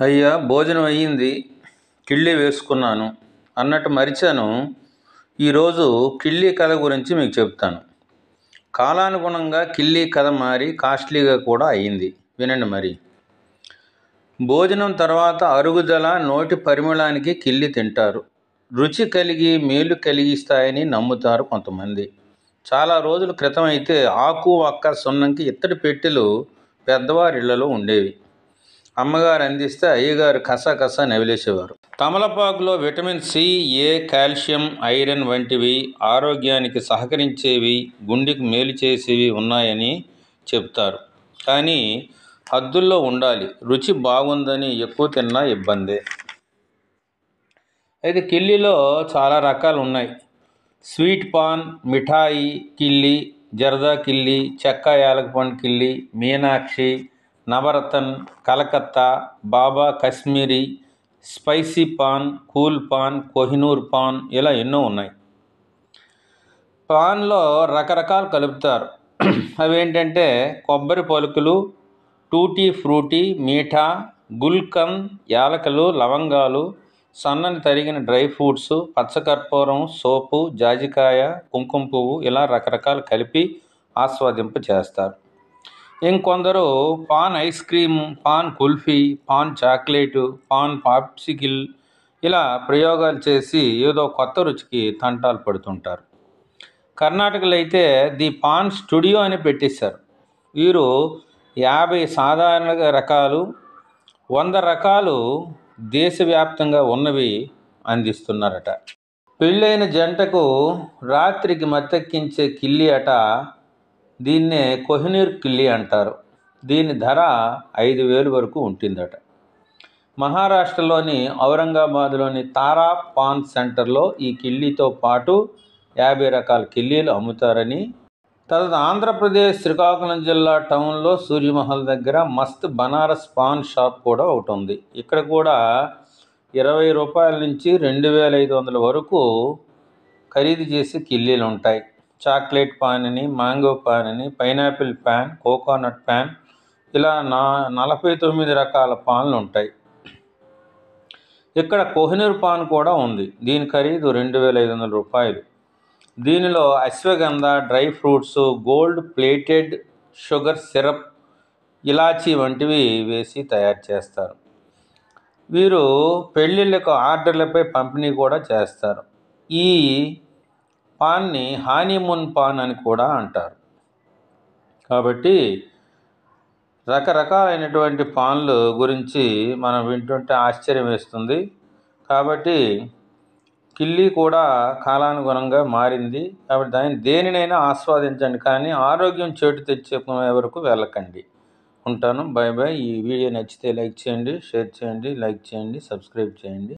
అయ్యా, భోజనం అయ్యింది, కిళ్ళి వేసుకున్నాను అన్నట్టు మరిచాను. ఈరోజు కిళ్ళి కథ గురించి మీకు చెప్తాను. కాలానుగుణంగా కిళ్ళి కథ మారి కాస్ట్లీగా కూడా అయ్యింది. వినండి మరి. భోజనం తర్వాత అరుగుదల, నోటి పరిమళానికి కిళ్ళి తింటారు. రుచి కలిగి మేలు కలిగిస్తాయని నమ్ముతారు కొంతమంది. చాలా రోజుల క్రితం అయితే ఆకు, వక్క, సున్నంకి ఇత్తడి పెట్టెలు పెద్దవారిళ్లలో ఉండేవి. అమ్మగారు అందిస్తే అయ్యగారు కస నవిలేసేవారు. తమలపాకులో విటమిన్ సి, ఏ, కాల్షియం, ఐరన్ వంటివి ఆరోగ్యానికి సహకరించేవి, గుండెకి మేలు చేసేవి ఉన్నాయని చెప్తారు. కానీ హద్దుల్లో ఉండాలి. రుచి బాగుందని ఎక్కువ తిన్నా ఇబ్బందే. అయితే కిళ్ళిలో చాలా రకాలు ఉన్నాయి. స్వీట్ పాన్, మిఠాయి కిళ్ళి, జర్దా కిళ్ళి, చెక్క యాలకపండు కిళ్ళి, మీనాక్షి, నవరతన్, కలకత్తా, బాబా కాశ్మీరీ, స్పైసీ పాన్, కూల్ పాన్, కోహినూర్ పాన్, ఇలా ఎన్నో ఉన్నాయి. పాన్లో రకరకాలు కలుపుతారు. అవేంటంటే కొబ్బరి పలుకులు, టూటీ ఫ్రూటీ, మీఠా, గుల్కంద్, యాలకులు, లవంగాలు, సన్నని తరిగిన డ్రై ఫ్రూట్స్, పచ్చకర్పూరం, సోపు, జాజికాయ, కుంకుమ పువ్వు, ఇలా రకరకాలు కలిపి ఆస్వాదింప చేస్తారు. ఇంకొందరు paan ice cream, paan kulfi, paan chocolate, paan popsicle, ఇలా ప్రయోగాలు చేసి ఏదో కొత్త రుచికి తంటాలు పడుతుంటారు. కర్ణాటకలో అయితే ది పాన్ స్టూడియో అని పెట్టేశారు. వీరు 50 సాధారణ రకాలు, 100 రకాలు దేశవ్యాప్తంగా ఉన్నవి అందిస్తున్నారట. పెళ్ళైన జంటకు రాత్రికి మత్తెక్కించే కిళ్ళి అట. దీన్నే కోహినూర్ కిళ్ళి అంటారు. దీని ధర 5,000 వరకు ఉంటుందట. మహారాష్ట్రలోని ఔరంగాబాద్లోని తారా పాన్ సెంటర్లో ఈ కిళ్ళితో పాటు 50 రకాల కిళ్ళీలు అమ్ముతారని. తర్వాత ఆంధ్రప్రదేశ్ శ్రీకాకుళం జిల్లా టౌన్లో సూర్యమహల్ దగ్గర మస్త్ బనారస్ పాన్ షాప్ కూడా ఒకటి ఉంది. ఇక్కడ కూడా 20 రూపాయల నుంచి 2,500 వరకు ఖరీదు చేసే కిళ్ళీలు ఉంటాయి. చాక్లెట్ పాన్ అని, మ్యాంగో పాన్ అని, పైనాపిల్ పాన్, కోకోనట్ పాన్, ఇలా 49 రకాల పాన్లు ఉంటాయి. ఇక్కడ కోహినూర్ పాన్ కూడా ఉంది. దీని ఖరీదు 2,500 రూపాయలు. దీనిలో ashwagandha, dry fruits, gold plated sugar syrup, ఇలాచీ వంటివి వేసి తయారు చేస్తారు. వీరు పెళ్ళిళ్ళకు ఆర్డర్లపై పంపిణీ కూడా చేస్తారు. ఈ పాన్ని హానీమూన్ పాన్ అని కూడా అంటారు. కాబట్టి రకరకాలైనటువంటి పాన్లు గురించి మనం వింటుంటే ఆశ్చర్యం వేస్తుంది. కాబట్టి కిళ్ళి కూడా కాలానుగుణంగా మారింది. కాబట్టి దేనినైనా ఆస్వాదించండి, కానీ ఆరోగ్యం చెడు తెచ్చే వరకు వెళ్ళకండి. ఉంటాను. By by. ఈ వీడియో నచ్చితే లైక్ చేయండి, షేర్ చేయండి, లైక్ చేయండి, సబ్స్క్రైబ్ చేయండి.